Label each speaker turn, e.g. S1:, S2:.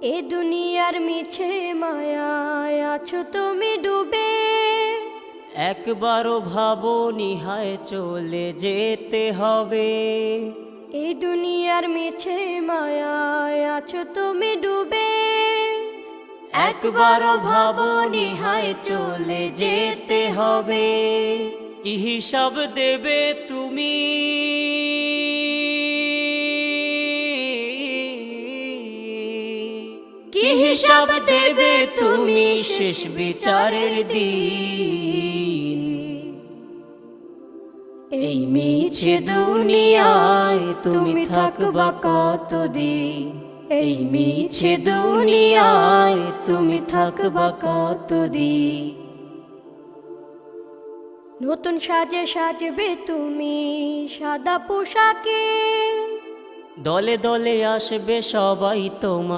S1: এ দুনিয়ার মিছে মায়ায় আছো তুমি ডুবে,
S2: একবারও ভাবোনি হায় চলে যেতে হবে।
S1: এই দুনিয়ার মিছে মায়ায় আছো তুমি ডুবে,
S2: একবারও ভাবোনি হায় চলে যেতে হবে। কি হিসাব দেবে তুমি, কি হিসাব দেবে তুমি শেষ বিচারের দিন। এই মিছে দুনিয়ায় তুমি থাকবা কতদিন, এই মিছে দুনিয়ায় তুমি থাকবা কতদিন।
S1: নতুন সাজে সাজবে তুমি সাদা পোশাকে,
S2: দলে দলে আসবে সবাই তোমার